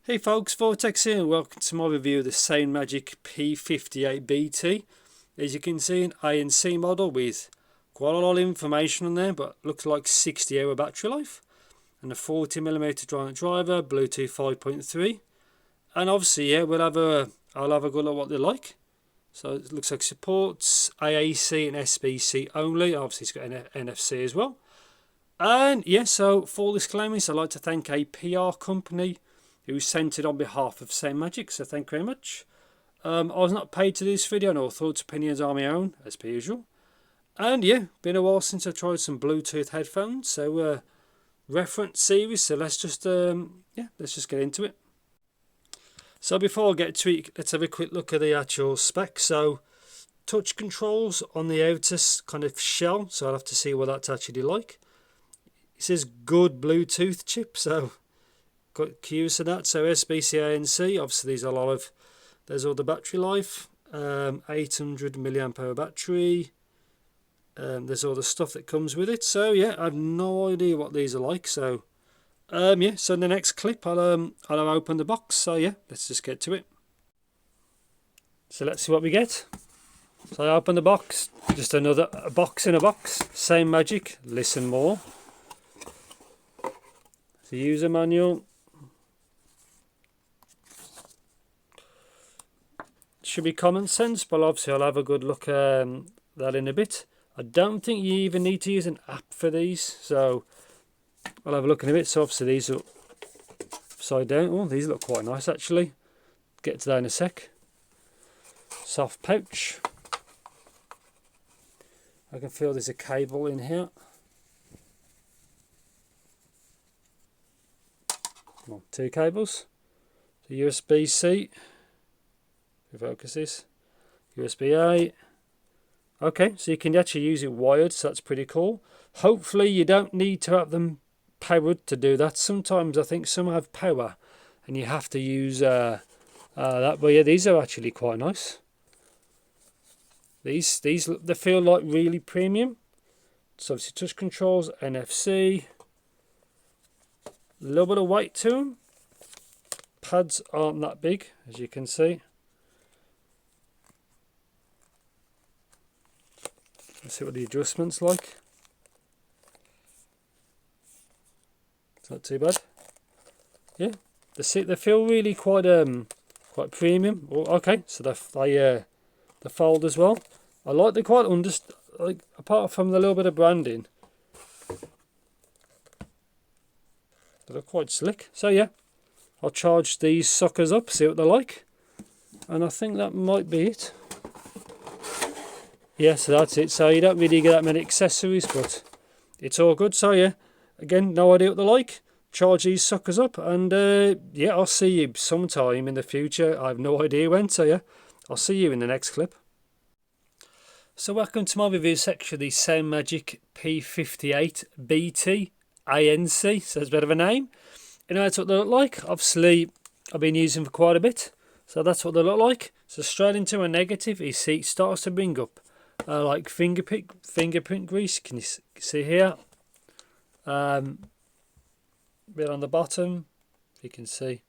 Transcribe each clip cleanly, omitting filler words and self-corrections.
Hey folks, Vortex here and welcome to my review of the Soundmagic P58BT. As you can see, an ANC model with quite a lot of information on there, but looks like 60-hour battery life. And a 40mm driver, Bluetooth 5.3. And obviously, yeah, I'll have a good look at what they're like. So it looks like supports AAC and SBC only. Obviously, it's got an NFC as well. And yeah, so full disclaimers, I'd like to thank a PR company who sent it on behalf of Soundmagic, so thank you very much. I was not paid to do this video, no thoughts, opinions are my own, as per usual. And yeah, been a while since I've tried some Bluetooth headphones, so reference series, so let's just get into it. So before I get to it, let's have a quick look at the actual specs. So touch controls on the outer kind of shell, so I'll have to see what that's actually like. It says good Bluetooth chip, so got cues of that. So SBC ANC, obviously there's all the battery life, 800 milliamp hour battery, there's all the stuff that comes with it. So yeah, I have no idea what these are like. So yeah, so in the next clip I'll open the box. So yeah, let's just get to it. So let's see what we get. So I open the box, just another box in a box. Soundmagic, listen more. The user manual. Should be common sense, but obviously I'll have a good look at that in a bit. I don't think you even need to use an app for these, so I'll have a look in a bit. So obviously these are upside down. Oh, these look quite nice actually. Get to that in a sec. Soft pouch. I can feel there's a cable in here. Well, two cables. The USB-C. Focus this. USB-A. Okay, so you can actually use it wired, so that's pretty cool. Hopefully you don't need to have them powered to do that. Sometimes I think some have power and you have to use that, but yeah, these are actually quite nice. These they feel like really premium. So obviously touch controls, NFC, a little bit of weight to them. Pads aren't that big, as you can see. Let's see what the adjustment's like. It's not too bad. Yeah, they feel really quite premium. Oh, okay, so they fold as well. I like the quite like apart from the little bit of branding, they're quite slick. So yeah, I'll charge these suckers up, see what they're like, and I think that might be it. Yeah, so that's it. So you don't really get that many accessories, but it's all good. So yeah, again, no idea what they're like. Charge these suckers up, and yeah, I'll see you sometime in the future. I have no idea when. So yeah, I'll see you in the next clip. So welcome to my review section of the Soundmagic P58BT ANC. So it's a bit of a name. You know, that's what they look like. Obviously, I've been using them for quite a bit. So that's what they look like. So straight into a negative, you see it starts to bring up like fingerprint grease. Can you see here? Bit on the bottom, you can see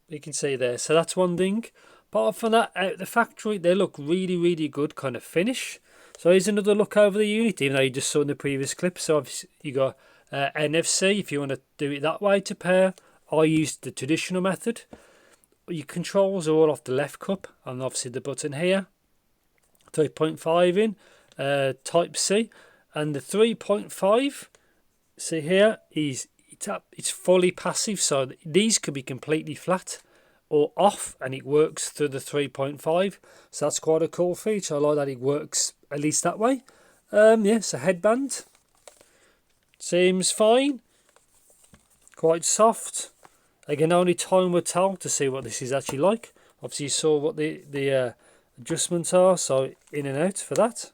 there. So that's one thing. Apart from that, out the factory, they look really good kind of finish. So here's another look over the unit, even though you just saw in the previous clip. So obviously you got NFC if you want to do it that way to pair. I used the traditional method. Your controls are all off the left cup, and obviously the button here, 3.5 in, Type C, and the 3.5. See here is it's fully passive, so these could be completely flat or off, and it works through the 3.5. So that's quite a cool feature. I like that it works at least that way. Yeah, so headband seems fine, quite soft. Again, only time will tell to see what this is actually like. Obviously you saw what the adjustments are, so in and out for that.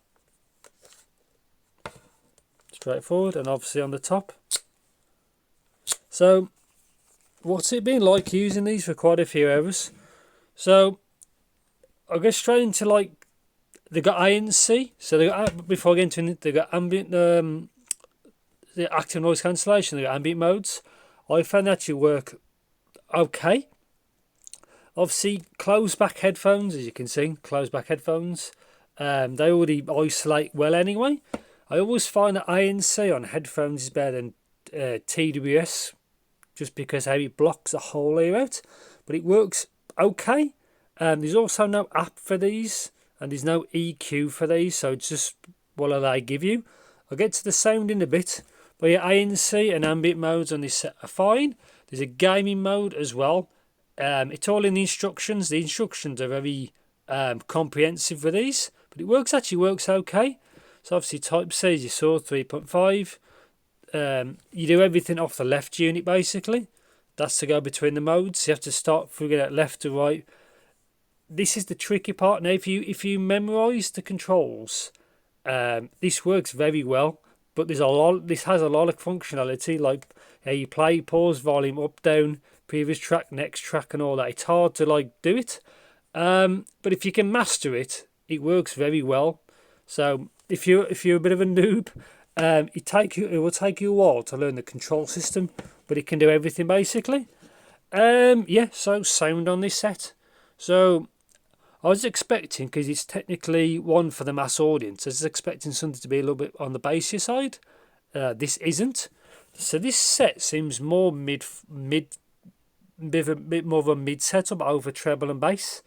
Straightforward. And obviously on the top. So what's it been like using these for quite a few hours? So I'll go straight into like, they got ANC. So they got, before I get into it, they got ambient, the active noise cancellation, they got ambient modes. I found that actually work okay. Obviously, closed back headphones, as you can see, closed back headphones. They already isolate well anyway. I always find that ANC on headphones is better than TWS, just because how it blocks the whole ear out. But it works okay. There's also no app for these, and there's no EQ for these, so it's just what do they give you. I'll get to the sound in a bit, but yeah, ANC and ambient modes on this set are fine. There's a gaming mode as well. It's all in the instructions. The instructions are very comprehensive for these, but it actually works okay. So obviously Type C, as you saw, 3.5. You do everything off the left unit basically. That's to go between the modes. You have to start figuring out left to right. This is the tricky part. Now, if you memorise the controls, this works very well. But there's a lot. This has a lot of functionality, like how you play, pause, volume, up, down, previous track, next track, and all that. It's hard to do it. But if you can master it, it works very well. So if you're a bit of a noob, it will take you a while to learn the control system, but it can do everything basically. Yeah, so sound on this set. So I was expecting, because it's technically one for the mass audience, I was expecting something to be a little bit on the bassier side. This isn't. So this set seems more a bit more of a mid setup over treble and bass.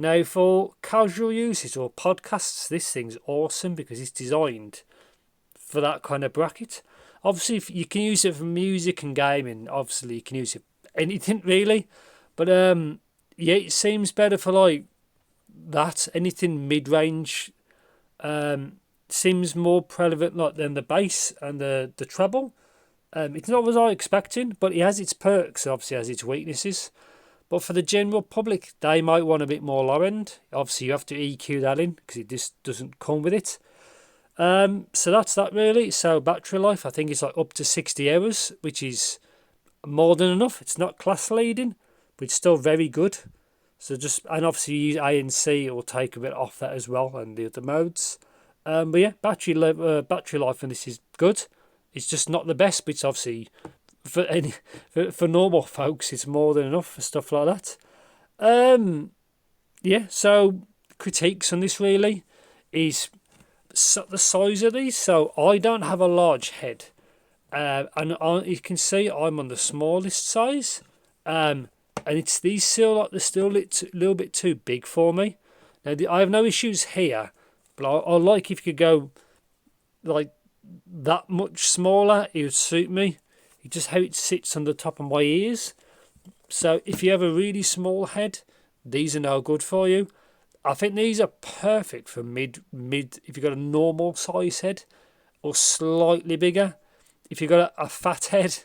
Now, for casual usage or podcasts, this thing's awesome because it's designed for that kind of bracket. Obviously, if you can use it for music and gaming, obviously you can use it for anything really. But yeah, it seems better for that. Anything mid-range seems more prevalent than the bass and the treble. It's not what I was expecting, but it has its perks, obviously has its weaknesses. But for the general public, they might want a bit more low end. Obviously, you have to EQ that in because it just doesn't come with it. So that's that really. So battery life, I think it's up to 60 hours, which is more than enough. It's not class leading, but it's still very good. So and obviously you use ANC, it will take a bit off that as well, and the other modes. But yeah, battery life on this is good. It's just not the best, but it's obviously for normal folks, it's more than enough for stuff like that. Yeah, so critiques on this really is the size of these. So I don't have a large head, and you can see I'm on the smallest size, and it's these they're still a little bit too big for me. Now I have no issues here, but I like if you could go that much smaller, it would suit me. It's just how it sits on the top of my ears. So if you have a really small head, these are no good for you. I think these are perfect for mid if you've got a normal size head, or slightly bigger. If you've got a fat head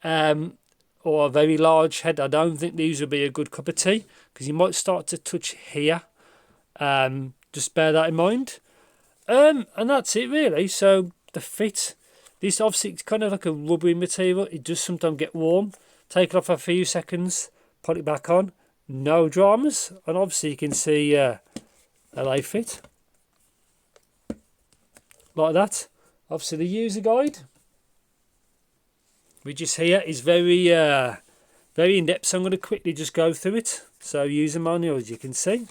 or a very large head, I don't think these would be a good cup of tea, because you might start to touch here. Just bear that in mind. And that's it really. So the fit, this obviously it's kind of like a rubbery material. It does sometimes get warm. Take it off for a few seconds, put it back on. No dramas. And obviously you can see how they fit. Like that. Obviously the user guide, which is here, is very very in-depth. So I'm going to quickly just go through it. So user manual, as you can see.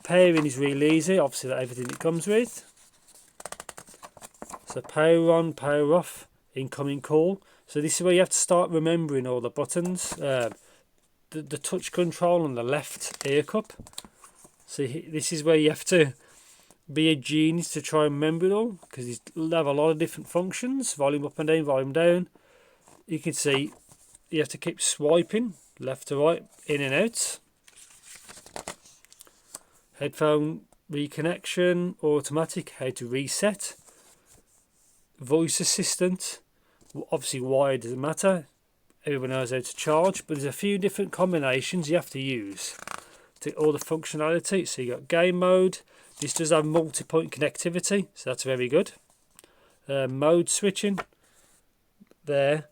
Pairing is really easy. Obviously everything it comes with. So power on, power off, incoming call. So this is where you have to start remembering all the buttons. The touch control on the left ear cup. So this is where you have to be a genius to try and remember it all, because it'll have a lot of different functions. Volume up and down, volume down. You can see you have to keep swiping left to right, in and out. Headphone reconnection, automatic, how to reset. Voice assistant, obviously wired doesn't matter, everyone knows how to charge, but there's a few different combinations you have to use to all the functionality. So you got game mode. This does have multi-point connectivity, so that's very good. Mode switching there,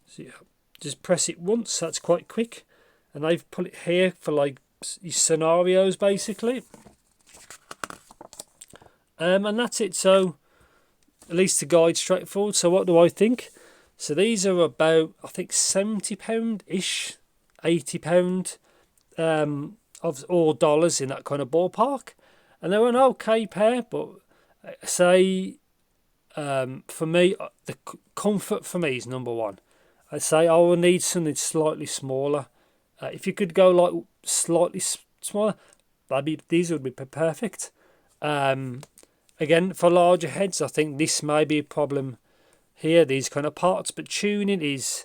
so you just press it once, that's quite quick, and they've put it here for your scenarios basically. And that's it. So at least the guide straightforward. So what do I think? So these are about, I think, £70 ish, £80 of all dollars, in that kind of ballpark, and they're an okay pair. But say for me, the comfort for me is number one. I'd say I will need something slightly smaller. If you could go like slightly smaller, these would be perfect. Again, for larger heads, I think this may be a problem here, these kind of parts. But tuning is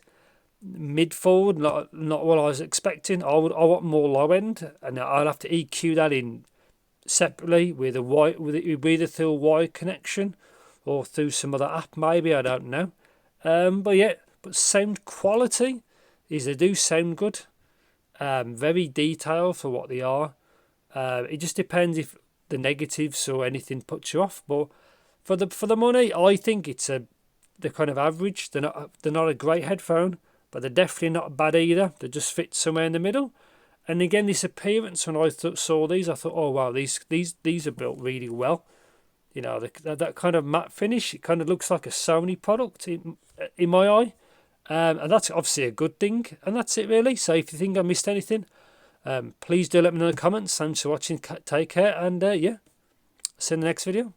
mid forward, not what I was expecting. I want more low end, and I'll have to EQ that in separately with either through a wire connection or through some other app, maybe, I don't know. But sound quality they do sound good. Very detailed for what they are. It just depends if the negatives or anything puts you off. But for the money, I think they're kind of average. They're not a great headphone, but they're definitely not bad either. They just fit somewhere in the middle. And again, this appearance, when I saw these, I thought, oh wow, these are built really well. You know, that kind of matte finish, it kind of looks like a Sony product in my eye. And that's obviously a good thing. And that's it really. So if you think I missed anything, please do let me know in the comments. Thanks for watching. Take care. And yeah, see you in the next video.